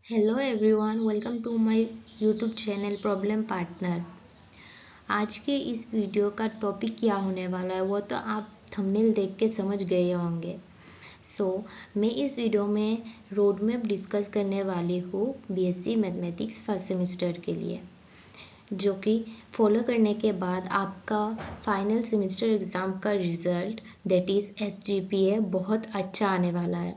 Hello everyone, welcome to my YouTube channel problem partner. आज के इस वीडियो का टॉपिक क्या होने वाला है वो तो आप थंबनेल देख के समझ गए होंगे। मैं इस वीडियो में रोड मैप डिस्कस करने वाली हूँ बीएससी मैथमेटिक्स फर्स्ट सेमेस्टर के लिए, जो कि फॉलो करने के बाद आपका फाइनल सेमेस्टर एग्ज़ाम का रिज़ल्ट दैट इज़ SGPA बहुत अच्छा आने वाला है।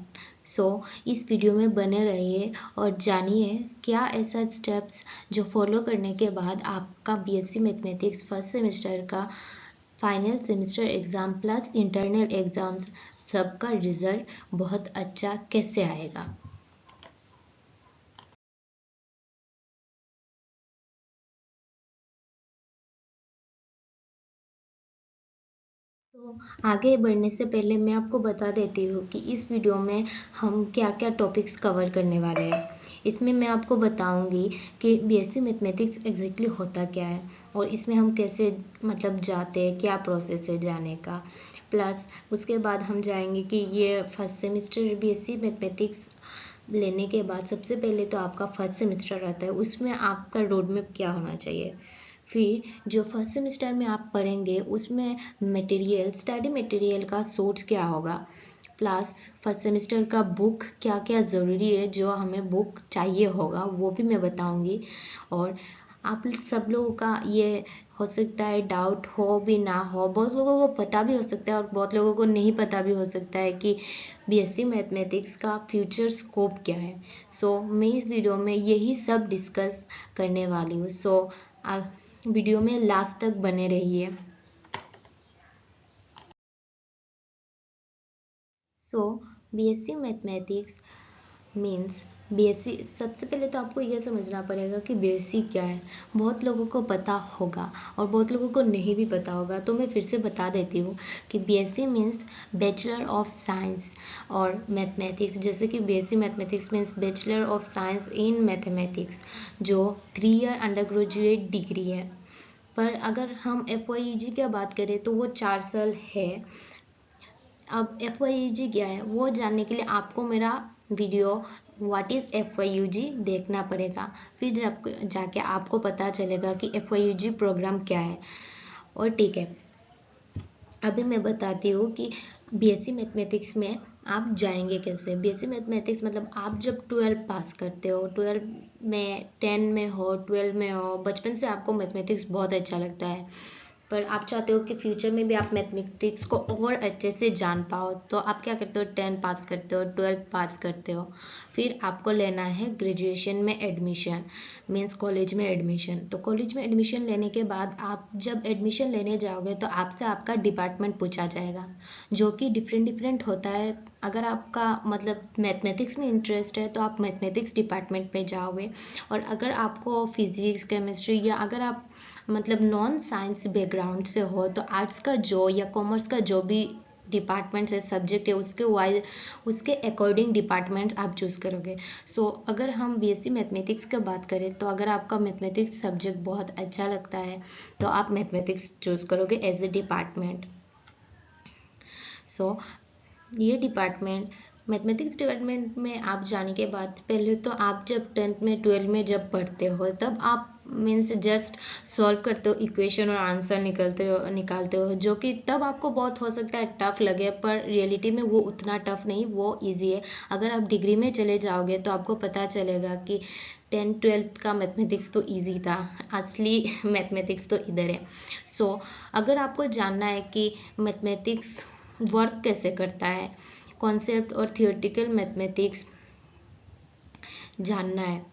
इस वीडियो में बने रहिए और जानिए क्या ऐसा स्टेप्स जो फॉलो करने के बाद आपका बीएससी मैथमेटिक्स फर्स्ट सेमेस्टर का final semester exam plus internal exams सबका रिज़ल्ट बहुत अच्छा कैसे आएगा। तो आगे बढ़ने से पहले मैं आपको बता देती हूँ कि इस वीडियो में हम क्या क्या टॉपिक्स कवर करने वाले हैं। इसमें मैं आपको बताऊंगी कि बीएससी मैथमेटिक्स एग्जैक्टली होता क्या है और इसमें हम कैसे जाते हैं, क्या प्रोसेस है जाने का। प्लस उसके बाद हम जाएंगे कि ये फर्स्ट सेमेस्टर बीएससी मैथमेटिक्स लेने के बाद सबसे पहले तो आपका फर्स्ट सेमेस्टर रहता है, उसमें आपका रोड मैप क्या होना चाहिए। फिर जो फर्स्ट सेमेस्टर में आप पढ़ेंगे उसमें स्टडी मटेरियल का सोर्स क्या होगा, प्लस फर्स्ट सेमेस्टर का बुक क्या क्या ज़रूरी है जो हमें बुक चाहिए होगा वो भी मैं बताऊंगी। और आप सब लोगों का ये हो सकता है डाउट हो भी ना हो, बहुत लोगों को पता भी हो सकता है और बहुत लोगों को नहीं पता भी हो सकता है कि बीएससी मैथमेटिक्स का फ्यूचर स्कोप क्या है। मैं इस वीडियो में यही सब डिस्कस करने वाली हूँ। वीडियो में लास्ट तक बने रहिए। बीएससी मैथमेटिक्स मीन्स बीएससी, सबसे पहले तो आपको यह समझना पड़ेगा कि बीएससी क्या है। बहुत लोगों को पता होगा और बहुत लोगों को नहीं भी पता होगा, तो मैं फिर से बता देती हूँ कि BSc means bachelor of science और मैथमेटिक्स। जैसे कि BSc mathematics means bachelor of science in mathematics, जो 3 ईयर अंडर ग्रेजुएट डिग्री है। पर अगर हम FYEG की बात करें तो वो 4 साल है। अब FYEG क्या है वो जानने के लिए आपको मेरा वीडियो व्हाट इज़ FYEG देखना पड़ेगा, फिर जब जाके आपको पता चलेगा कि FYEG प्रोग्राम क्या है। और ठीक है, अभी मैं बताती हूँ कि बीएससी मैथमेटिक्स में आप जाएंगे कैसे। बीएससी मैथमेटिक्स आप जब 12 पास करते हो, 12 में 10 में हो 12 में हो, बचपन से आपको मैथमेटिक्स बहुत अच्छा लगता है, पर आप चाहते हो कि फ्यूचर में भी आप मैथमेटिक्स को और अच्छे से जान पाओ, तो आप क्या करते हो, 10 पास करते हो, 12 पास करते हो, फिर आपको लेना है ग्रेजुएशन में एडमिशन, मीन्स कॉलेज में एडमिशन। तो कॉलेज में एडमिशन लेने के बाद आप जब एडमिशन लेने जाओगे तो आपसे आपका डिपार्टमेंट पूछा जाएगा, जो कि डिफरेंट डिफरेंट होता है। अगर आपका मैथमेटिक्स में इंटरेस्ट है तो आप मैथमेटिक्स डिपार्टमेंट में जाओगे, और अगर आपको फिजिक्स केमिस्ट्री या अगर आप नॉन साइंस बैकग्राउंड से हो तो आर्ट्स का जो या कॉमर्स का जो भी डिपार्टमेंट है, सब्जेक्ट है, उसके अकॉर्डिंग डिपार्टमेंट्स आप चूज़ करोगे। अगर हम बीएससी मैथमेटिक्स की बात करें तो अगर आपका मैथमेटिक्स सब्जेक्ट बहुत अच्छा लगता है तो आप मैथमेटिक्स चूज़ करोगे एज ए डिपार्टमेंट। ये डिपार्टमेंट, मैथमेटिक्स डिपार्टमेंट में आप जाने के बाद पहले तो आप जब 10th में 12 में जब पढ़ते हो तब आप मीन्स जस्ट सॉल्व करते हो इक्वेशन और आंसर निकालते हो, जो कि तब आपको बहुत हो सकता है टफ लगे, पर रियलिटी में वो उतना टफ नहीं, वो इजी है। अगर आप डिग्री में चले जाओगे तो आपको पता चलेगा कि 10th-12th का मैथमेटिक्स तो इजी था, असली मैथमेटिक्स तो इधर है। अगर आपको जानना है कि मैथमेटिक्स वर्क कैसे करता है, कॉन्सेप्ट और थियोरेटिकल मैथमेटिक्स जानना है,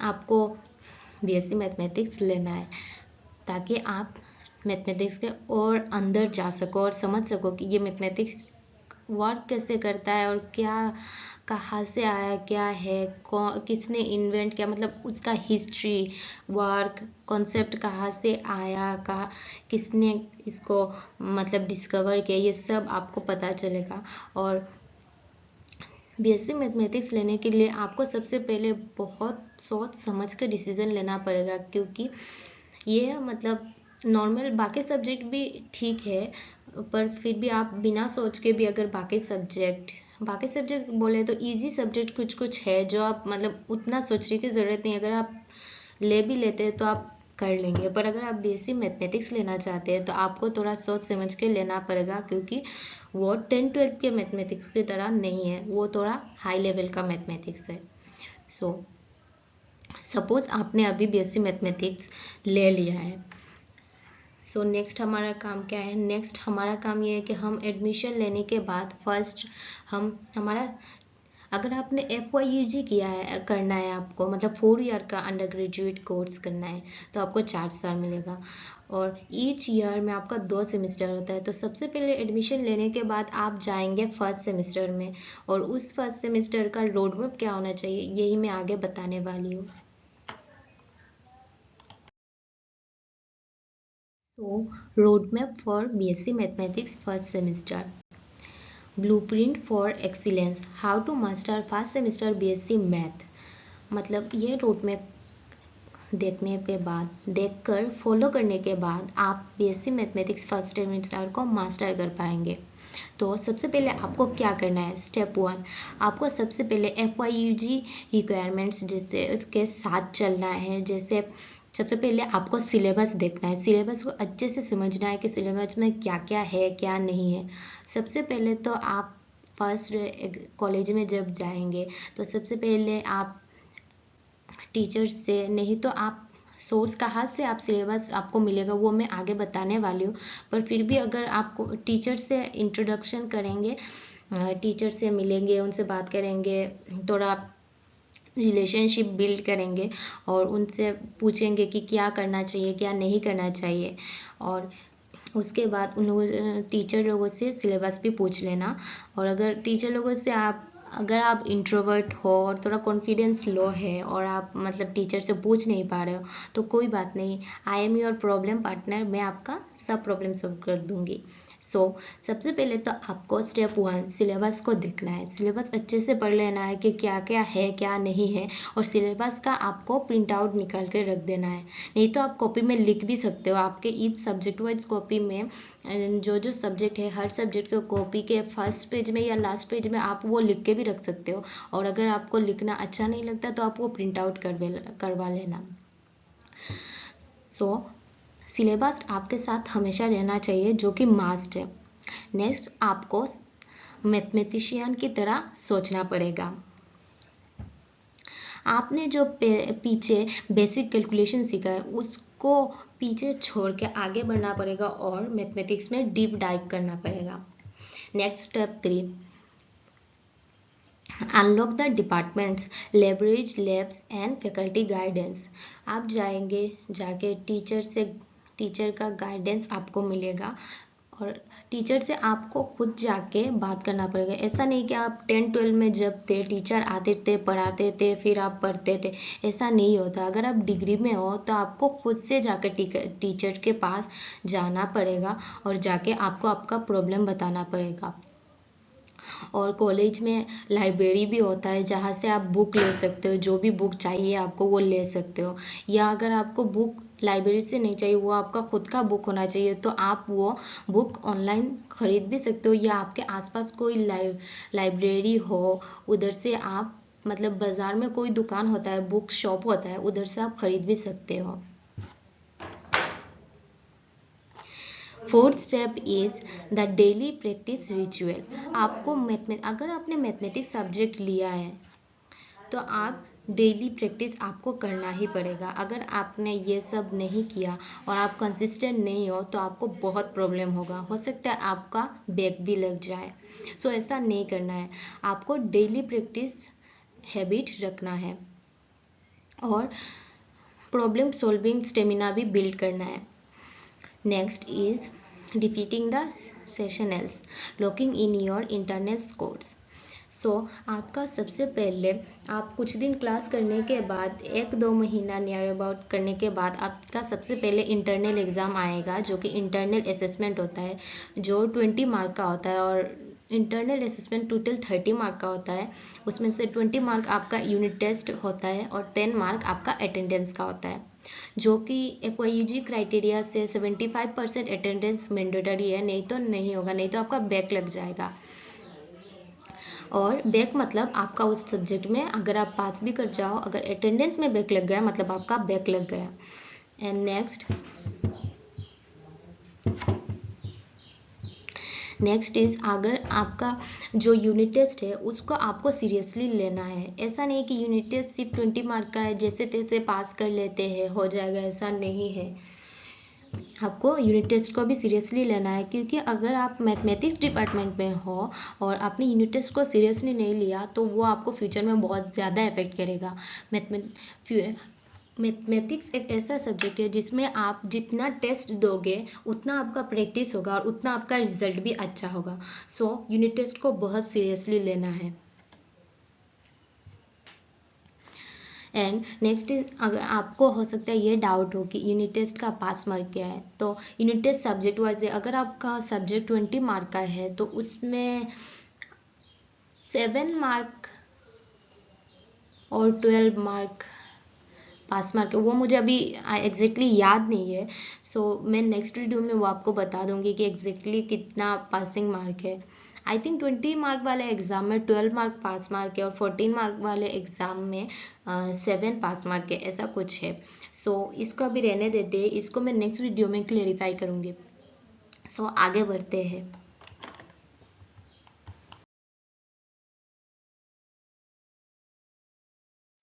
आपको बीएससी मैथमेटिक्स लेना है, ताकि आप मैथमेटिक्स के और अंदर जा सको और समझ सको कि ये मैथमेटिक्स वर्क कैसे करता है और क्या, कहाँ से आया, क्या है, किसने इन्वेंट किया, उसका हिस्ट्री, वर्क, कॉन्सेप्ट कहाँ से आया, किसने इसको डिस्कवर किया, ये सब आपको पता चलेगा। और बीएससी मैथमेटिक्स लेने के लिए आपको सबसे पहले बहुत सोच समझ कर डिसीजन लेना पड़ेगा, क्योंकि ये नॉर्मल बाकी सब्जेक्ट भी ठीक है, पर फिर भी आप बिना सोच के भी अगर बाकी सब्जेक्ट बाकी सब्जेक्ट बोले तो इजी सब्जेक्ट कुछ कुछ है जो आप मतलब उतना सोचने की ज़रूरत नहीं है, अगर आप ले भी लेते हैं तो आप कर लेंगे। पर अगर आप बीएससी मैथमेटिक्स लेना चाहते हैं तो आपको थोड़ा सोच समझ के लेना पड़ेगा, क्योंकि वो 10-12 के मैथमेटिक्स की तरह नहीं है, वो थोड़ा हाई लेवल का मैथमेटिक्स है। सो सपोज आपने अभी बीएससी मैथमेटिक्स ले लिया है, सो नेक्स्ट हमारा काम क्या है? नेक्स्ट हमारा काम ये है कि हम एडमिशन लेने के बाद फर्स्ट हम हमारा, अगर आपने FYUG किया है, करना है आपको, मतलब 4 ईयर का अंडर ग्रेजुएट कोर्स करना है, तो आपको 4 साल मिलेगा और ईच ईयर में आपका 2 सेमेस्टर होता है। तो सबसे पहले एडमिशन लेने के बाद आप जाएंगे फर्स्ट सेमेस्टर में, और उस फर्स्ट सेमेस्टर का रोड मैप क्या होना चाहिए यही मैं आगे बताने वाली हूँ। So road map for BSc mathematics first semester. Blueprint for excellence, how to master first semester BSc math. मतलब ये रोड मैप देखने के बाद, देखकर फॉलो करने के बाद आप BSc मैथमेटिक्स फर्स्ट सेमेस्टर को मास्टर कर पाएंगे। तो सबसे पहले आपको क्या करना है? स्टेप 1, आपको सबसे पहले FYUG रिक्वायरमेंट्स जैसे उसके साथ चलना है। जैसे सबसे पहले आपको सिलेबस देखना है, सिलेबस को अच्छे से समझना है कि सिलेबस में क्या क्या है क्या नहीं है। सबसे पहले तो आप फर्स्ट कॉलेज में जब जाएंगे तो सबसे पहले आप टीचर्स से, नहीं तो आप सोर्स कहाँ से आप सिलेबस आपको मिलेगा वो मैं आगे बताने वाली हूँ, पर फिर भी अगर आपको टीचर से इंट्रोडक्शन करेंगे, टीचर से मिलेंगे, उनसे बात करेंगे, थोड़ा रिलेशनशिप बिल्ड करेंगे और उनसे पूछेंगे कि क्या करना चाहिए क्या नहीं करना चाहिए, और उसके बाद उन लोगों टीचर लोगों से सिलेबस भी पूछ लेना। और अगर टीचर लोगों से अगर आप इंट्रोवर्ट हो और थोड़ा कॉन्फिडेंस लो है और आप मतलब टीचर से पूछ नहीं पा रहे हो तो कोई बात नहीं, I am your problem partner, मैं आपका सब प्रॉब्लम सॉल्व कर दूंगी। सो सबसे पहले तो आपको स्टेप 1 सिलेबस को देखना है, सिलेबस अच्छे से पढ़ लेना है कि क्या क्या है क्या नहीं है, और सिलेबस का आपको प्रिंट आउट निकाल के रख देना है। नहीं तो आप कॉपी में लिख भी सकते हो, आपके ईच सब्जेक्ट वाइज कॉपी में जो जो सब्जेक्ट है हर सब्जेक्ट के कॉपी के फर्स्ट पेज में या लास्ट पेज में आप वो लिख के भी रख सकते हो। और अगर आपको लिखना अच्छा नहीं लगता तो आप वो प्रिंट आउट करवा लेना। सो सिलेबस आपके साथ हमेशा रहना चाहिए जो कि मास्ट है। नेक्स्ट आपको मैथमेटिशियन की तरह सोचना पड़ेगा। आपने जो पीछे बेसिक कैलकुलेशन सीखा है उसको पीछे छोड़ के आगे बढ़ना पड़ेगा और मैथमेटिक्स में डीप डाइव करना पड़ेगा। Next step 3, unlock the departments, leverage labs and faculty guidance. आप जाके टीचर का गाइडेंस आपको मिलेगा और टीचर से आपको खुद जाके बात करना पड़ेगा। ऐसा नहीं कि आप 10-12 में जब थे टीचर आते थे पढ़ाते थे फिर आप पढ़ते थे, ऐसा नहीं होता। अगर आप डिग्री में हो तो आपको खुद से जाकर टीचर के पास जाना पड़ेगा और जाके आपको आपका प्रॉब्लम बताना पड़ेगा। और कॉलेज में लाइब्रेरी भी होता है जहाँ से आप बुक ले सकते हो, जो भी बुक चाहिए आपको वो ले सकते हो। या अगर आपको बुक लाइब्रेरी से नहीं चाहिए, वो आपका खुद का बुक होना चाहिए, तो आप वो बुक ऑनलाइन खरीद भी सकते हो, या आपके आसपास कोई लाइब्रेरी हो उधर से आप मतलब बाज़ार में कोई दुकान होता है, बुक शॉप होता है, उधर से आप खरीद भी सकते हो। Fourth step is the daily practice ritual. आपको अगर आपने मैथमेटिक्स सब्जेक्ट लिया है तो आप डेली प्रैक्टिस आपको करना ही पड़ेगा। अगर आपने ये सब नहीं किया और आप कंसिस्टेंट नहीं हो तो आपको बहुत प्रॉब्लम होगा, हो सकता है आपका बैक भी लग जाए। सो ऐसा नहीं करना है, आपको डेली प्रैक्टिस हैबिट रखना है और प्रॉब्लम सॉल्विंग स्टेमिना भी बिल्ड करना है। Next is defeating the sessionals, locking in your internal scores। सो आपका सबसे पहले आप कुछ दिन क्लास करने के बाद 1-2 महीना नियर अबाउट करने के बाद आपका सबसे पहले इंटरनल एग्ज़ाम आएगा जो कि इंटरनल असेसमेंट होता है, जो 20 मार्क का होता है। और इंटरनल असेसमेंट टोटल 30 मार्क का होता है, उसमें से 20 मार्क आपका यूनिट टेस्ट होता है और 10 मार्क आपका अटेंडेंस का होता है, जो कि FYUG क्राइटेरिया से 75% अटेंडेंस मैंडेटरी है, नहीं तो नहीं होगा, नहीं तो आपका बैक लग जाएगा। और बैक मतलब आपका उस सब्जेक्ट में अगर आप पास भी कर जाओ, अगर अटेंडेंस में बैक लग गया मतलब आपका बैक लग गया। एंड नेक्स्ट इज, अगर आपका जो यूनिट टेस्ट है उसको आपको सीरियसली लेना है। ऐसा नहीं कि यूनिट टेस्ट सिर्फ 20 मार्क का है, जैसे तैसे पास कर लेते हैं हो जाएगा, ऐसा नहीं है। आपको यूनिट टेस्ट को भी सीरियसली लेना है, क्योंकि अगर आप मैथमेटिक्स डिपार्टमेंट में हो और आपने यूनिट टेस्ट को सीरियसली नहीं लिया तो वो आपको फ्यूचर में बहुत ज़्यादा इफेक्ट करेगा। मैथमेटिक्स एक ऐसा सब्जेक्ट है जिसमें आप जितना टेस्ट दोगे उतना आपका प्रैक्टिस होगा और उतना आपका रिजल्ट भी अच्छा होगा। सो यूनिट टेस्ट को बहुत सीरियसली लेना है। एंड नेक्स्ट इज, अगर आपको हो सकता है ये डाउट हो कि यूनिट टेस्ट का पास मार्क क्या है, तो यूनिट टेस्ट सब्जेक्ट वाइज है। अगर आपका सब्जेक्ट 20 मार्क का है तो उसमें 7 मार्क और 12 मार्क पास मार्क है। वो मुझे अभी एग्जैक्टली याद नहीं है, सो मैं नेक्स्ट वीडियो में वो आपको बता दूंगी कि एग्जैक्टली कितना पासिंग मार्क है। आई थिंक 20 मार्क वाले एग्जाम में 12 मार्क पास मार्क है और 14 मार्क वाले एग्जाम में 7 पास मार्क है, ऐसा कुछ है। सो इसको अभी रहने देते हैं, इसको मैं नेक्स्ट वीडियो में क्लेरिफाई करूँगी। सो आगे बढ़ते हैं।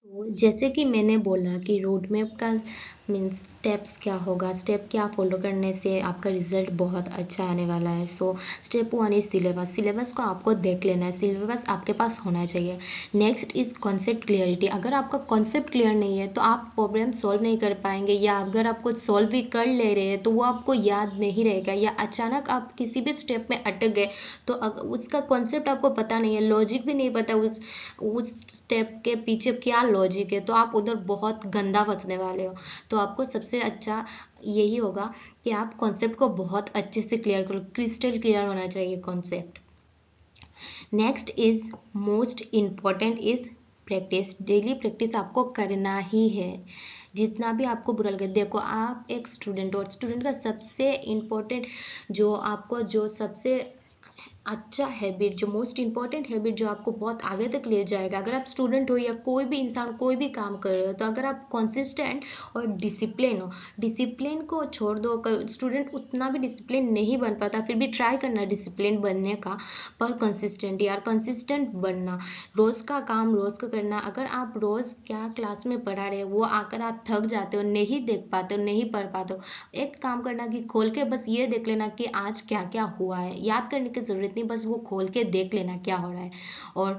तो जैसे कि मैंने बोला कि रोड मैप का मीन्स स्टेप्स क्या होगा, स्टेप क्या फॉलो करने से आपका रिजल्ट बहुत अच्छा आने वाला है। So step 1 is syllabus. Syllabus को आपको देख लेना है, सिलेबस आपके पास होना चाहिए। Next is concept clarity. अगर आपका कॉन्सेप्ट क्लियर नहीं है तो आप प्रॉब्लम सॉल्व नहीं कर पाएंगे, या अगर आप कुछ सॉल्व भी कर ले रहे हैं तो वो आपको याद नहीं रहेगा, या अचानक आप किसी भी स्टेप में अटक गए तो उसका कॉन्सेप्ट आपको पता नहीं है, लॉजिक भी नहीं पता उस स्टेप के पीछे क्या लॉजिक है, तो आप उधर बहुत गंदा फंसने वाले हो। तो आपको सबसे अच्छा यही होगा कि आप कॉन्सेप्ट को बहुत अच्छे से क्लियर करो, क्रिस्टल क्लियर होना चाहिए concept. Next is most important is practice. Daily practice आपको करना ही है, जितना भी आपको बुरा लगे। देखो आप एक स्टूडेंट हो और स्टूडेंट का सबसे इम्पोर्टेंट जो आपको जो सबसे अच्छा हैबिट, जो मोस्ट इंपॉर्टेंट हैबिट जो आपको बहुत आगे तक ले जाएगा, अगर आप स्टूडेंट हो या कोई भी इंसान कोई भी काम कर रहे हो, तो अगर आप कंसिस्टेंट और डिसिप्लिन हो, डिसिप्लिन को छोड़ दो, स्टूडेंट उतना भी डिसिप्लिन नहीं बन पाता, फिर भी ट्राई करना डिसिप्लिन बनने का, पर कंसिस्टेंट यार, कंसिस्टेंट बनना, रोज़ का काम रोज़ का करना। अगर आप रोज़ क्या क्लास में पढ़ा रहे हो वो आकर आप थक जाते हो, नहीं देख पाते हो, नहीं पढ़ पाते हो, एक काम करना कि खोल के बस ये देख लेना कि आज क्या क्या हुआ है, याद करने की ज़रूरत नहीं, बस वो खोल के देख लेना क्या हो रहा है। और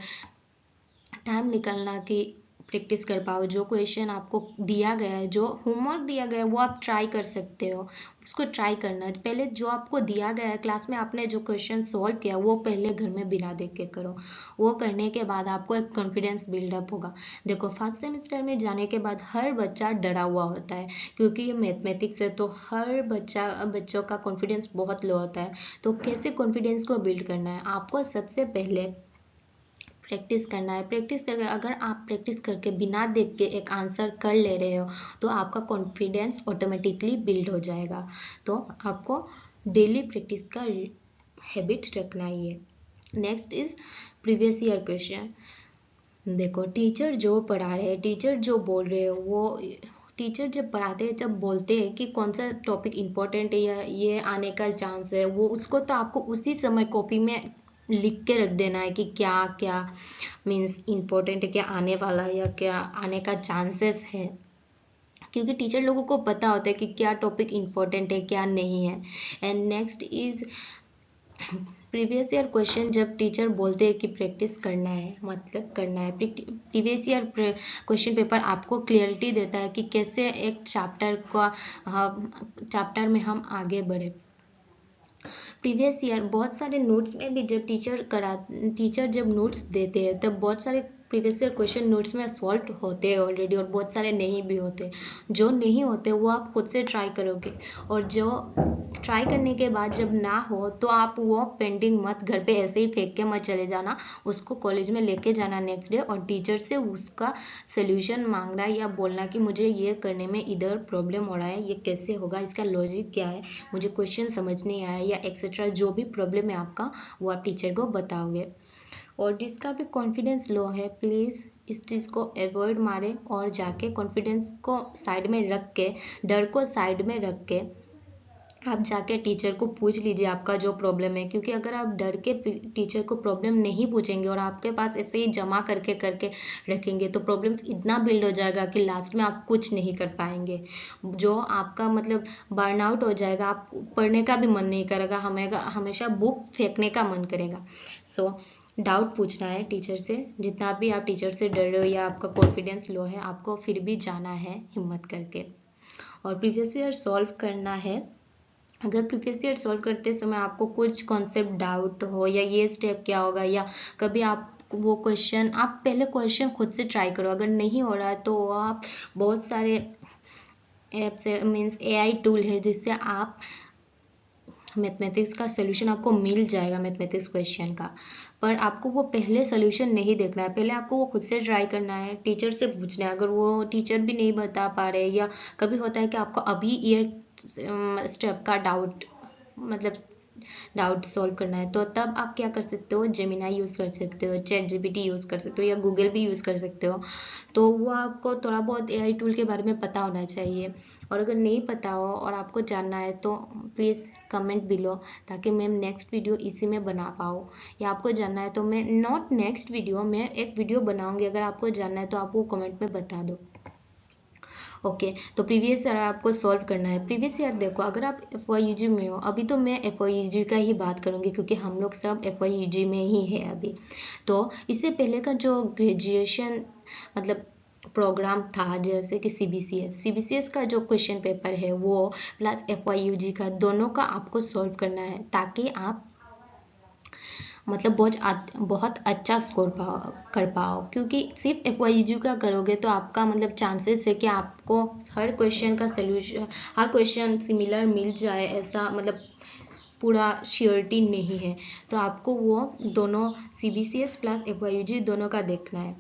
टाइम निकालना कि प्रैक्टिस कर पाओ। जो क्वेश्चन आपको दिया गया है, जो होमवर्क दिया गया है वो आप ट्राई कर सकते हो, उसको ट्राई करना। पहले जो आपको दिया गया है क्लास में, आपने जो क्वेश्चन सॉल्व किया वो पहले घर में बिना देख के करो। वो करने के बाद आपको एक कॉन्फिडेंस बिल्डअप होगा। देखो फर्स्ट सेमेस्टर में जाने के बाद हर बच्चा डरा हुआ होता है, क्योंकि ये मैथमेटिक्स है, तो हर बच्चों का कॉन्फिडेंस बहुत लो होता है। तो कैसे कॉन्फिडेंस को बिल्ड करना है, आपको सबसे पहले प्रैक्टिस करना है। प्रैक्टिस करके, अगर आप प्रैक्टिस करके बिना देख के एक आंसर कर ले रहे हो तो आपका कॉन्फिडेंस ऑटोमेटिकली बिल्ड हो जाएगा। तो आपको डेली प्रैक्टिस का हैबिट रखना ही है। Next is previous year question. देखो टीचर जो पढ़ा रहे हैं, टीचर जो बोल रहे हो, वो टीचर जब पढ़ाते हैं, जब बोलते हैं कि कौन सा टॉपिक इम्पोर्टेंट है या ये आने का चांस है, वो उसको तो आपको उसी समय कॉपी में लिख के रख देना है कि क्या क्या मीन्स इम्पोर्टेंट है, क्या आने वाला है या क्या आने का चांसेस है, क्योंकि टीचर लोगों को पता होता है कि क्या टॉपिक इम्पोर्टेंट है क्या नहीं है। And next is previous year question. जब टीचर बोलते हैं कि प्रैक्टिस करना है, मतलब करना है। प्रीवियस ईयर क्वेश्चन पेपर आपको क्लियरिटी देता है कि कैसे एक चैप्टर में हम आगे बढ़े। प्रीवियस ईयर बहुत सारे नोट्स में भी जब टीचर जब नोट्स देते हैं तब बहुत सारे प्रीवियस ईयर क्वेश्चन नोट्स में सॉल्व होते हैं ऑलरेडी, और बहुत सारे नहीं भी होते। जो नहीं होते वो आप खुद से ट्राई करोगे, और जो ट्राई करने के बाद जब ना हो तो आप वो पेंडिंग मत घर पे ऐसे ही फेंक के मत चले जाना, उसको कॉलेज में लेके जाना नेक्स्ट डे, और टीचर से उसका सोल्यूशन मांगना या बोलना कि मुझे ये करने में इधर प्रॉब्लम हो रहा है, ये कैसे होगा, इसका लॉजिक क्या है, मुझे क्वेश्चन समझ नहीं आया, या एक्सेट्रा जो भी प्रॉब्लम है आपका वो आप टीचर को बताओगे। और जिसका भी कॉन्फिडेंस लो है प्लीज़ इस चीज़ को अवॉइड मारें और जाके कॉन्फिडेंस को साइड में रख के, डर को साइड में रख के आप जाके टीचर को पूछ लीजिए आपका जो प्रॉब्लम है। क्योंकि अगर आप डर के टीचर को प्रॉब्लम नहीं पूछेंगे और आपके पास ऐसे ही जमा करके करके रखेंगे तो प्रॉब्लम्स इतना बिल्ड हो जाएगा कि लास्ट में आप कुछ नहीं कर पाएंगे, जो आपका मतलब बर्नआउट हो जाएगा, आप पढ़ने का भी मन नहीं करेगा, हमेशा बुक फेंकने का मन करेगा। सो डाउट पूछना है टीचर से, जितना भी आप टीचर से डर रहे हो या आपका कॉन्फिडेंस लो है, आपको फिर भी जाना है हिम्मत करके और प्रीवियस ईयर सॉल्व करना है। अगर प्रीवियस ईयर सॉल्व करते समय आपको कुछ कॉन्सेप्ट डाउट हो या ये स्टेप क्या होगा, या कभी आप वो क्वेश्चन, आप पहले क्वेश्चन खुद से ट्राई करो। अगर नहीं हो रहा है तो आप बहुत सारे ऐप्स है, मीन्स AI टूल है, जिससे आप मैथमेटिक्स का सोल्यूशन आपको मिल जाएगा मैथमेटिक्स क्वेश्चन का। पर आपको वो पहले सोल्यूशन नहीं देखना है, पहले आपको वो खुद से ट्राई करना है, टीचर से पूछना है। अगर वो टीचर भी नहीं बता पा रहे, या कभी होता है कि आपको अभी ये स्टेप का डाउट सॉल्व करना है, तो तब आप क्या कर सकते हो, जेमिनाई यूज़ कर सकते हो, चैट GPT यूज़ कर सकते हो, या गूगल भी यूज़ कर सकते हो। तो वो आपको थोड़ा बहुत AI टूल के बारे में पता होना चाहिए। और अगर नहीं पता हो और आपको जानना है तो प्लीज़ कमेंट बिलो, ताकि मैं नेक्स्ट वीडियो इसी में बना पाऊँ। या आपको जानना है तो मैं नॉट नेक्स्ट वीडियो, मैं एक वीडियो बनाऊँगी। अगर आपको जानना है तो आप वो कमेंट में बता दो। ओके, तो प्रीवियस ईयर आपको सॉल्व करना है। प्रीवियस ईयर देखो, अगर आप FYUG में हो, अभी तो मैं FYUG का ही बात करूँगी क्योंकि हम लोग सब FYUG में ही है अभी। तो इससे पहले का जो ग्रेजुएशन मतलब प्रोग्राम था, जैसे कि CBCS का जो क्वेश्चन पेपर है वो प्लस FYUG का, दोनों का आपको सॉल्व करना है, ताकि आप मतलब बहुत अच्छा स्कोर कर पाओ। क्योंकि सिर्फ FYU का करोगे तो आपका मतलब चांसेस है कि आपको हर क्वेश्चन का सोल्यूशन, हर क्वेश्चन सिमिलर मिल जाए, ऐसा मतलब पूरा श्योरिटी नहीं है। तो आपको वो दोनों CBCS प्लस FYUG दोनों का देखना है।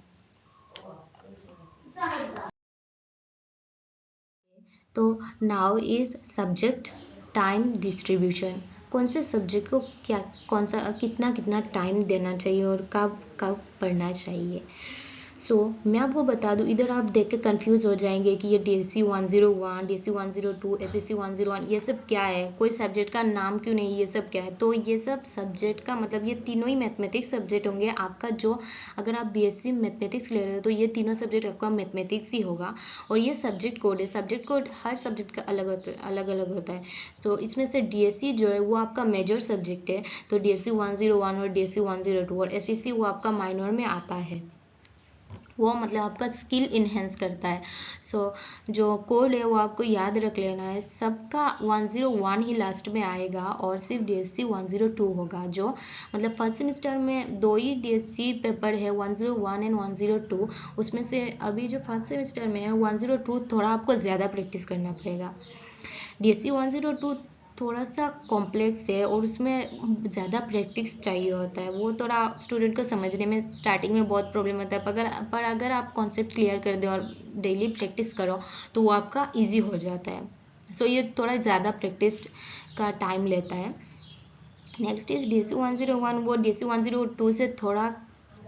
तो now is subject time distribution. कौन से सब्जेक्ट को क्या, कौन सा कितना कितना टाइम देना चाहिए और कब कब पढ़ना चाहिए। मैं आपको बता दूं, इधर आप देख के कंफ्यूज हो जाएंगे कि ये DSC 101, DSC 102, SSC 101 ये सब क्या है, कोई सब्जेक्ट का नाम क्यों नहीं, ये सब क्या है। तो ये सब सब्जेक्ट का मतलब ये तीनों ही मैथमेटिक्स सब्जेक्ट होंगे आपका। जो अगर आप BSc मैथमेटिक्स ले रहे हो तो ये तीनों सब्जेक्ट आपका मैथमेटिक्स ही होगा। और ये सब्जेक्ट कोड है, सब्जेक्ट कोड हर सब्जेक्ट का अलग अलग होता है। तो इसमें से DSC जो है वो आपका मेजर सब्जेक्ट है, तो DSC 101 और DSC 102, और SSC वो आपका माइनर में आता है। वो मतलब आपका स्किल इन्हेंस करता है। जो कोड है वो आपको याद रख लेना है। सबका 101 ही लास्ट में आएगा और सिर्फ DSC 102 होगा। जो मतलब फर्स्ट सेमेस्टर में 2 ही DSC पेपर है, 101 एंड 102। उसमें से अभी जो फर्स्ट सेमेस्टर में है 102 थोड़ा आपको ज़्यादा प्रैक्टिस करना पड़ेगा। DSC 102 थोड़ा सा कॉम्प्लेक्स है और उसमें ज़्यादा प्रैक्टिस चाहिए होता है। वो थोड़ा स्टूडेंट को समझने में स्टार्टिंग में बहुत प्रॉब्लम होता है, पर अगर आप कॉन्सेप्ट क्लियर कर दो और डेली प्रैक्टिस करो तो वो आपका ईजी हो जाता है। ये थोड़ा ज़्यादा प्रैक्टिस का टाइम लेता है। Next is DSC 101। वो DSC 102 से थोड़ा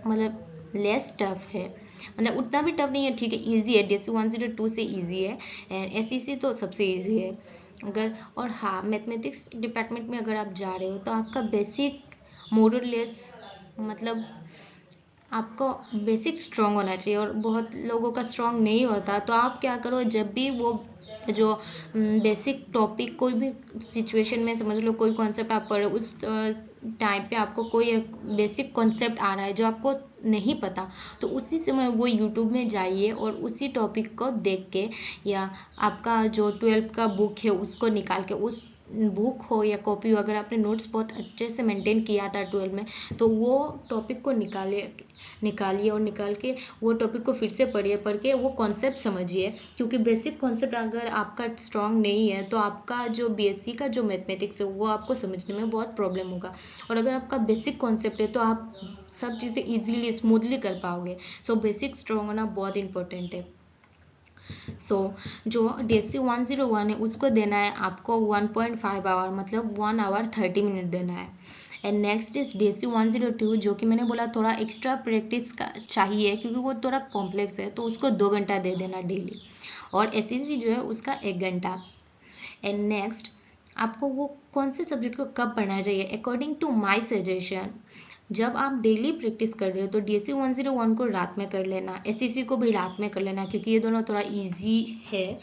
मतलब लेस टफ है, मतलब उतना भी टफ नहीं है, ठीक है, इजी है। DSC 102 से इजी है एंड SEC तो सबसे इजी है। अगर और हाँ, मैथमेटिक्स डिपार्टमेंट में अगर आप जा रहे हो तो आपका बेसिक मोरलेस मतलब आपको बेसिक स्ट्रॉन्ग होना चाहिए, और बहुत लोगों का स्ट्रॉन्ग नहीं होता। तो आप क्या करो, जब भी वो जो बेसिक टॉपिक, कोई भी सिचुएशन में समझ लो कोई कॉन्सेप्ट आप पढ़ रहे हो, उस टाइम पे आपको कोई एक बेसिक कॉन्सेप्ट आ रहा है जो आपको नहीं पता, तो उसी समय वो यूट्यूब में जाइए और उसी टॉपिक को देख के, या आपका जो 12th का बुक है उसको निकाल के, उस बुक हो या कॉपी हो, अगर आपने नोट्स बहुत अच्छे से मेंटेन किया था 12 में, तो वो टॉपिक को निकालिए और निकाल के वो टॉपिक को फिर से पढ़ के वो कॉन्सेप्ट समझिए। क्योंकि बेसिक कॉन्सेप्ट अगर आपका स्ट्रांग नहीं है तो आपका जो BSc का जो मैथमेटिक्स है वो आपको समझने में बहुत प्रॉब्लम होगा। और अगर आपका बेसिक कॉन्सेप्ट है तो आप सब चीज़ें ईजिली स्मूथली कर पाओगे। बेसिक स्ट्रांग होना बहुत इंपॉर्टेंट है। जो DSC 101 है उसको देना है आपको 1.5 आवर, मतलब 1 आवर 30 मिनट देना है। एंड नेक्स्ट इज DSC 102, जो कि मैंने बोला थोड़ा एक्स्ट्रा प्रैक्टिस का चाहिए क्योंकि वो थोड़ा कॉम्प्लेक्स है, तो उसको 2 घंटा दे देना डेली। और SSC जो है उसका 1 घंटा। एंड नेक्स्ट, आपको वो कौन से सब्जेक्ट को कब पढ़ना चाहिए अकॉर्डिंग टू माई सजेशन। जब आप डेली प्रैक्टिस कर रहे हो तो DSC 101 को रात में कर लेना, SSC को भी रात में कर लेना क्योंकि ये दोनों थोड़ा ईजी है।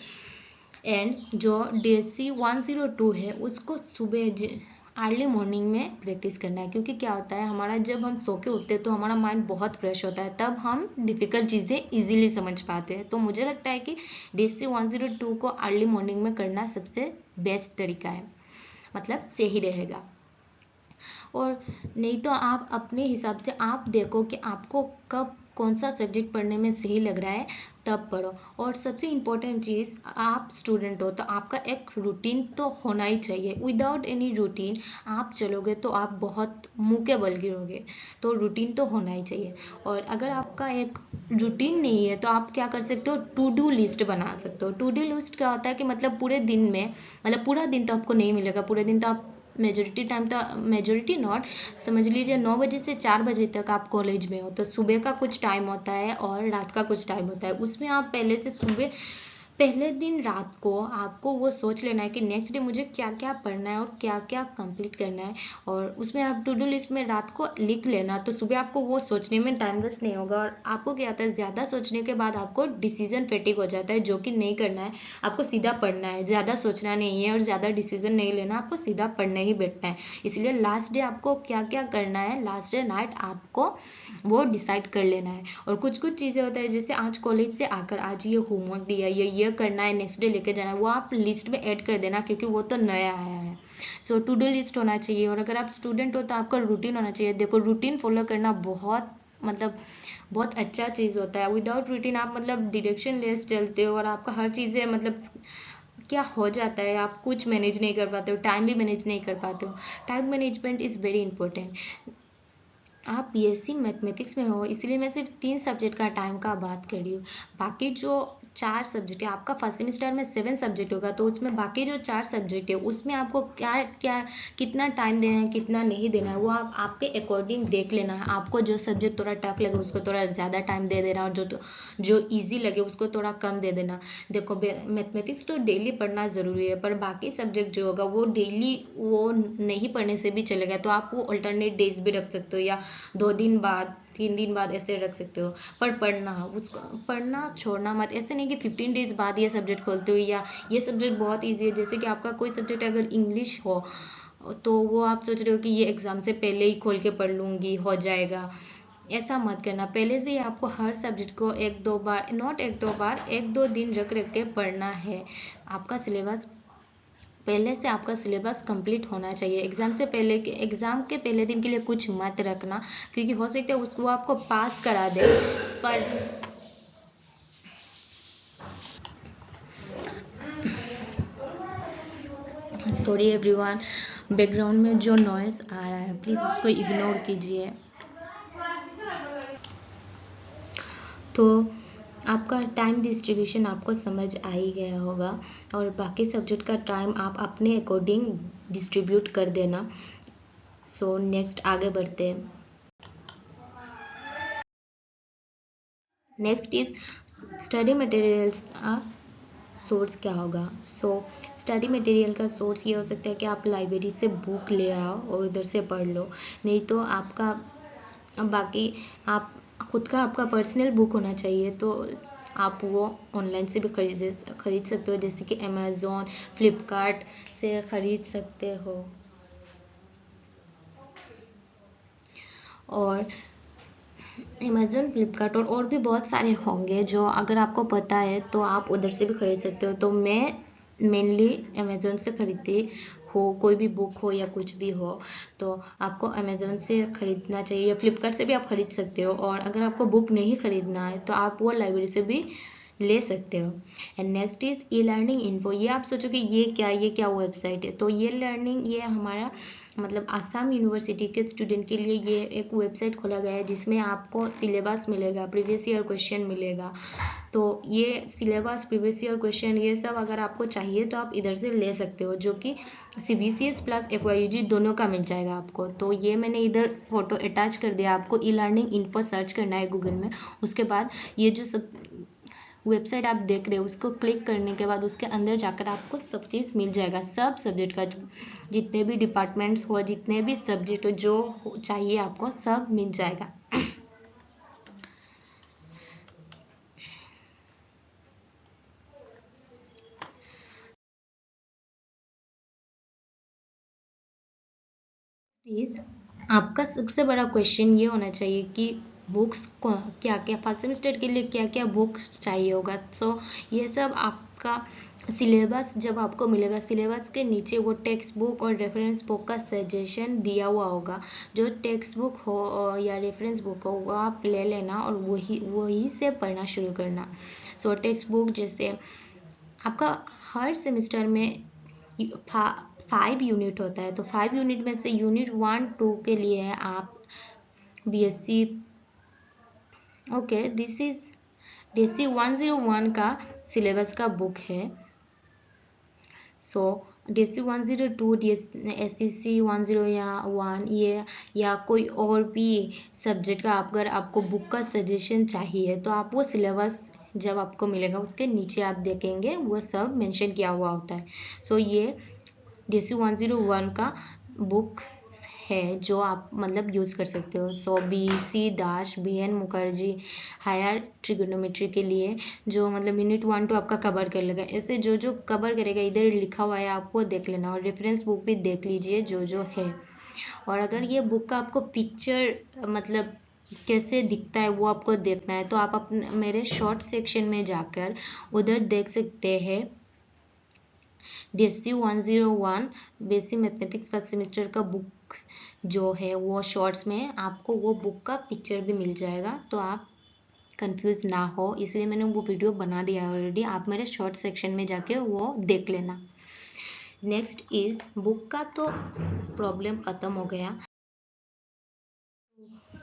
एंड जो DSC 102 है उसको सुबह अर्ली मॉर्निंग में प्रैक्टिस करना है, क्योंकि क्या होता है हमारा जब हम सो के उठते हैं तो हमारा माइंड बहुत फ्रेश होता है, तब हम डिफ़िकल्ट चीज़ें इजीली समझ पाते हैं। तो मुझे लगता है कि DSC 102 को अर्ली मॉर्निंग में करना सबसे बेस्ट तरीका है, मतलब सही रहेगा। और नहीं तो आप अपने हिसाब से आप देखो कि आपको कब कौन सा सब्जेक्ट पढ़ने में सही लग रहा है, तब पढ़ो। और सबसे इम्पोर्टेंट चीज़, आप स्टूडेंट हो तो आपका एक रूटीन तो होना ही चाहिए। विदाउट एनी रूटीन आप चलोगे तो आप बहुत मुँह के बल गिरोगे, तो रूटीन तो होना ही चाहिए। और अगर आपका एक रूटीन नहीं है तो आप क्या कर सकते हो, टू डू लिस्ट बना सकते हो। टू डू लिस्ट क्या होता है कि मतलब पूरे दिन में, मतलब पूरा दिन तो आपको नहीं मिलेगा, पूरे दिन तो आप मेजोरिटी टाइम तो, मेजोरिटी नॉट, समझ लीजिए 9 बजे से 4 बजे तक आप कॉलेज में हो, तो सुबह का कुछ टाइम होता है और रात का कुछ टाइम होता है। उसमें आप पहले से सुबह, पहले दिन रात को आपको वो सोच लेना है कि नेक्स्ट डे मुझे क्या क्या पढ़ना है और क्या क्या कंप्लीट करना है, और उसमें आप टू डू लिस्ट में रात को लिख लेना, तो सुबह आपको वो सोचने में टाइम वेस्ट नहीं होगा। और आपको क्या होता है, ज़्यादा सोचने के बाद आपको डिसीजन फेटिक हो जाता है, जो कि नहीं करना है। आपको सीधा पढ़ना है, ज़्यादा सोचना नहीं है और ज़्यादा डिसीजन नहीं लेना, आपको सीधा पढ़ने ही बैठना है। इसलिए लास्ट डे आपको क्या क्या करना है, लास्ट डे नाइट आपको वो डिसाइड कर लेना है। और कुछ कुछ चीज़ें होता है, जैसे आज कॉलेज से आकर आज ये होमवर्क दिया, ये करना है, नेक्स्ट डे लेके जाना है, वो आप लिस्ट में ऐड कर देना क्योंकि वो तो नया आया है। सो टू डू लिस्ट होना चाहिए। और अगर आप स्टूडेंट हो तो आपका रूटीन होना चाहिए। देखो, रूटीन फॉलो करना बहुत, मतलब बहुत अच्छा चीज़ होता है। विदाउट रूटीन आप मतलब डायरेक्शन लेस चलते हो और आपका हर चीज़ें मतलब क्या हो जाता है, आप कुछ मैनेज नहीं कर पाते हो, टाइम भी मैनेज नहीं कर पाते हो। Time management is very important. आप BSc मैथमेटिक्स में हो, इसलिए मैं सिर्फ 3 सब्जेक्ट का टाइम का बात कर रही हूँ। बाकी जो 4 सब्जेक्ट है, आपका फर्स्ट सेमेस्टर में 7 सब्जेक्ट होगा, तो उसमें बाकी जो 4 सब्जेक्ट है उसमें आपको क्या क्या कितना टाइम देना है, कितना नहीं देना है, वो आप आपके अकॉर्डिंग देख लेना है। आपको जो सब्जेक्ट थोड़ा टफ लगे उसको थोड़ा ज़्यादा टाइम दे देना, और जो ईजी लगे उसको थोड़ा कम दे देना। देखो, मैथमेटिक्स तो डेली पढ़ना ज़रूरी है, पर बाकी सब्जेक्ट जो होगा वो डेली वो नहीं पढ़ने से भी चलेगा, तो आप वो अल्टरनेट डेज भी रख सकते हो, या 2 दिन बाद, 3 दिन बाद ऐसे रख सकते हो। पर पढ़ना, उसको पढ़ना छोड़ना मत। ऐसे नहीं कि 15 डेज बाद ये सब्जेक्ट खोलते हो, या ये सब्जेक्ट बहुत ईजी है। जैसे कि आपका कोई सब्जेक्ट अगर इंग्लिश हो तो वो आप सोच रहे हो कि ये एग्ज़ाम से पहले ही खोल के पढ़ लूँगी, हो जाएगा। ऐसा मत करना। पहले से ही आपको हर सब्जेक्ट को 1-2 बार, नॉट 1-2 बार, 1-2 दिन रख रख के पढ़ना है। आपका सिलेबस पहले से, आपका सिलेबस कंप्लीट होना चाहिए। एग्ज़ाम से पहले के, एग्ज़ाम के पहले दिन के लिए कुछ मत रखना, क्योंकि हो सकता है उसको आपको पास करा दे। पर सॉरी एवरीवन, बैकग्राउंड में जो नॉइज़ आ रहा है प्लीज़ उसको इग्नोर कीजिए। तो आपका टाइम डिस्ट्रीब्यूशन आपको समझ आ ही गया होगा, और बाकी सब्जेक्ट का टाइम आप अपने अकॉर्डिंग डिस्ट्रीब्यूट कर देना। सो नेक्स्ट आगे बढ़ते हैं। नेक्स्ट इज स्टडी मटेरियल्स का सोर्स क्या होगा। सो स्टडी मटेरियल का सोर्स ये हो सकता है कि आप लाइब्रेरी से बुक ले आओ और उधर से पढ़ लो, नहीं तो आपका बाकी आप खुद का आपका पर्सनल बुक होना चाहिए, तो आप वो ऑनलाइन से भी खरीद सकते हो, जैसे कि अमेज़ॉन, फ्लिपकार्ट से खरीद सकते हो। और अमेज़ॉन, फ्लिपकार्ट और भी बहुत सारे होंगे जो अगर आपको पता है तो आप उधर से भी खरीद सकते हो। तो मैं मेनली अमेज़ॉन से खरीदती हो, कोई भी बुक हो या कुछ भी हो तो आपको अमेज़ॉन से ख़रीदना चाहिए, या फ्लिपकार्ट से भी आप खरीद सकते हो। और अगर आपको बुक नहीं खरीदना है तो आप वो लाइब्रेरी से भी ले सकते हो। And next is e learning info. ये आप सोचो कि ये क्या वेबसाइट है, तो ये लर्निंग, ये हमारा मतलब आसाम यूनिवर्सिटी के स्टूडेंट के लिए ये एक वेबसाइट खोला गया है जिसमें आपको सिलेबस मिलेगा, प्रीवियस ईयर क्वेश्चन मिलेगा। तो ये सिलेबस, प्रीवियस ईयर क्वेश्चन, ये सब अगर आपको चाहिए तो आप इधर से ले सकते हो, जो कि CBCS प्लस FYG दोनों का मिल जाएगा आपको। तो ये मैंने इधर फोटो अटैच कर दिया। आपको ई लर्निंग इन्फो सर्च करना है गूगल में। उसके बाद ये जो सब वेबसाइट आप देख रहे हो उसको क्लिक करने के बाद उसके अंदर जाकर आपको सब चीज़ मिल जाएगा, सब सब्जेक्ट का, जितने भी डिपार्टमेंट्स हो, जितने भी सब्जेक्ट हो, जो चाहिए आपको सब मिल जाएगा। प्लीज आपका सबसे बड़ा क्वेश्चन ये होना चाहिए कि बुक्स को क्या क्या फर्स्ट सेमेस्टर के लिए क्या क्या बुक्स चाहिए होगा। सो ये सब आपका सिलेबस जब आपको मिलेगा, सिलेबस के नीचे वो टेक्स्ट बुक और रेफरेंस बुक का सजेशन दिया हुआ होगा। जो टेक्स्ट बुक हो या रेफरेंस बुक हो वो आप ले लेना और वही वही से पढ़ना शुरू करना। सो टेक्स्ट बुक जैसे आपका हर सेमेस्टर में 5 यूनिट होता है, तो 5 यूनिट में से यूनिट 1-2 के लिए आप BSc, okay, this is DSc 101 का सिलेबस का बुक है। सो DSc 102, SCC 10 या 1 ये या कोई और भी सब्जेक्ट का अगर आपको बुक का सजेशन चाहिए तो आप वो सिलेबस जब आपको मिलेगा उसके नीचे आप देखेंगे वो सब मेंशन किया हुआ होता है। सो ये DSc 101 का बुक है जो आप मतलब यूज़ कर सकते हो। सो BC दास, BN मुखर्जी हायर ट्रिगोनोमेट्री के लिए जो मतलब यूनिट 1-2 आपका कवर कर लेगा। ऐसे जो जो कवर करेगा इधर लिखा हुआ है, आपको देख लेना और रेफरेंस बुक भी देख लीजिए जो जो है। और अगर ये बुक का आपको पिक्चर मतलब कैसे दिखता है वो आपको देखना है तो आप अपने मेरे शॉर्ट सेक्शन में जाकर उधर देख सकते हैं। DSc 101 basic mathematics first semester का बुक जो है वो शॉर्ट्स में आपको वो बुक का पिक्चर भी मिल जाएगा, तो आप कंफ्यूज ना हो, इसलिए मैंने वो वीडियो बना दिया ऑलरेडी। आप मेरे शॉर्ट सेक्शन में जाके वो देख लेना। नेक्स्ट इज बुक का तो प्रॉब्लम खत्म हो गया।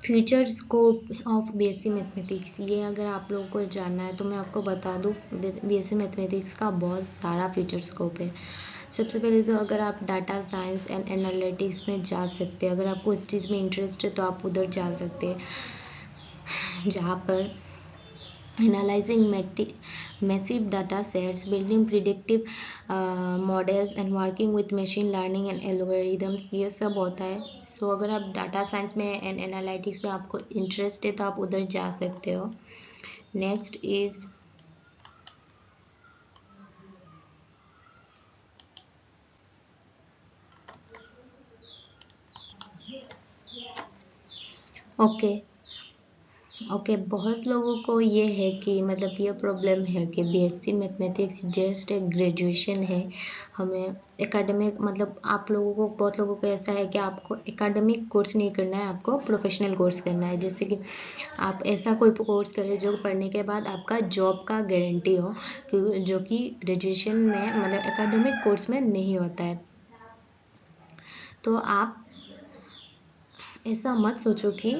Future scope of BSc mathematics, ये अगर आप लोगों को जानना है तो मैं आपको बता दूँ BSc मैथमेटिक्स का बहुत सारा फ्यूचर स्कोप है। सबसे पहले तो अगर आप डाटा साइंस एंड एनालिटिक्स में जा सकते हैं, अगर आपको इस चीज़ में इंटरेस्ट है तो आप उधर जा सकते हैं, जहाँ पर analyzing massive data sets, building predictive models and working with machine learning and algorithms, ये सब होता है। सो अगर आप डाटा साइंस में एंड एनालिटिक्स में आपको इंटरेस्ट है तो आप उधर जा सकते हो। नेक्स्ट इज ओके ओके बहुत लोगों को ये है कि मतलब ये प्रॉब्लम है कि BSc मैथमेटिक्स जस्ट एक ग्रेजुएशन है, हमें एकेडमिक मतलब आप लोगों को बहुत लोगों को ऐसा है कि आपको एकेडमिक कोर्स नहीं करना है, आपको प्रोफेशनल कोर्स करना है। जैसे कि आप ऐसा कोई कोर्स करें जो पढ़ने के बाद आपका जॉब का गारंटी हो, जो कि ग्रेजुएशन में मतलब एकेडमिक कोर्स में नहीं होता है। तो आप ऐसा मत सोचो कि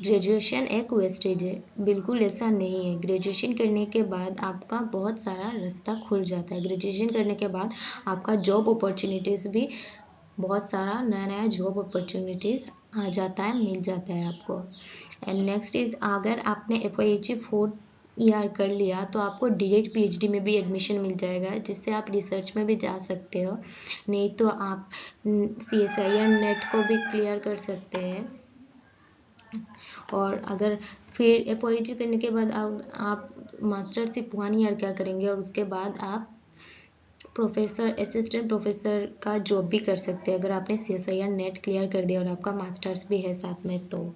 ग्रेजुएशन एक वेस्टेज है, बिल्कुल ऐसा नहीं है। ग्रेजुएशन करने के बाद आपका बहुत सारा रास्ता खुल जाता है। ग्रेजुएशन करने के बाद आपका जॉब अपॉर्चुनिटीज़ भी बहुत सारा नया नया जॉब अपॉर्चुनिटीज़ आ जाता है, मिल जाता है आपको। एंड नेक्स्ट इज़ अगर आपने FYG 4 ईयर कर लिया तो आपको डायरेक्ट PhD में भी एडमिशन मिल जाएगा, जिससे आप रिसर्च में भी जा सकते हो। नहीं तो आप CSIR नेट को भी क्लियर कर सकते हैं। और अगर फिर FYG करने के बाद आप मास्टरशिप 1 ईयर क्या करेंगे और उसके बाद आप प्रोफेसर असिस्टेंट प्रोफेसर का जॉब भी कर सकते हैं, अगर आपने CSIR नेट क्लियर कर दिया और आपका मास्टर्स भी है साथ में तो।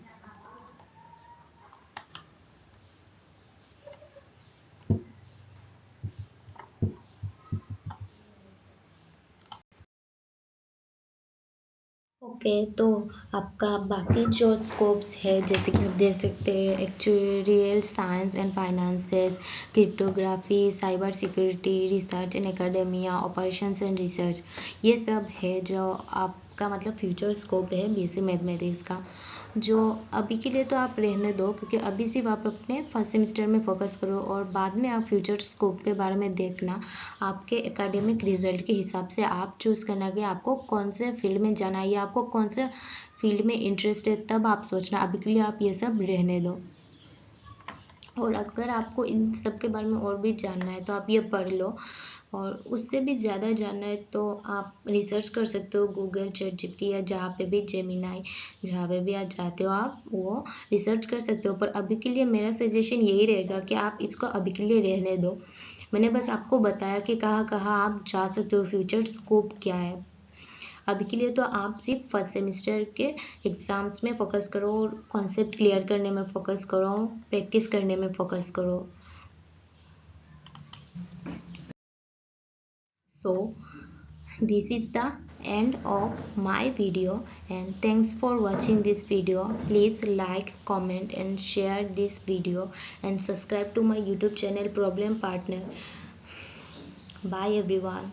ओके तो आपका बाकी जो स्कोप्स है जैसे कि आप देख सकते हैं actuarial science and finances, cryptography, cyber security, research and academia, operations and research, ये सब है जो आपका का मतलब फ्यूचर स्कोप है बीएससी मैथमेटिक्स का, जो अभी के लिए तो आप रहने दो, क्योंकि अभी सिर्फ आप अपने फर्स्ट सेमेस्टर में फोकस करो और बाद में आप फ्यूचर स्कोप के बारे में देखना। आपके एकेडमिक रिजल्ट के हिसाब से आप चूज़ करना कि आपको कौन से फील्ड में जाना है या आपको कौन से फील्ड में इंटरेस्ट है, तब आप सोचना। अभी के लिए आप ये सब रहने दो। और अगर आपको इन सब के बारे में और भी जानना है तो आप ये पढ़ लो, और उससे भी ज़्यादा जानना है तो आप रिसर्च कर सकते हो गूगल, चैट जीपीटी या जहाँ पे भी जेमिनाई, जहाँ पे भी आप चाहते हो आप वो रिसर्च कर सकते हो। पर अभी के लिए मेरा सजेशन यही रहेगा कि आप इसको अभी के लिए रहने दो। मैंने बस आपको बताया कि कहाँ कहाँ आप जा सकते हो, फ्यूचर स्कोप क्या है। अभी के लिए तो आप सिर्फ फर्स्ट सेमेस्टर के एग्ज़ाम्स में फ़ोकस करो और कॉन्सेप्ट क्लियर करने में फ़ोकस करो, प्रैक्टिस करने में फ़ोकस करो। So this is the end of my video, and thanks for watching this video. Please like, comment and share this video, and subscribe to my YouTube channel Problem Partner. Bye everyone.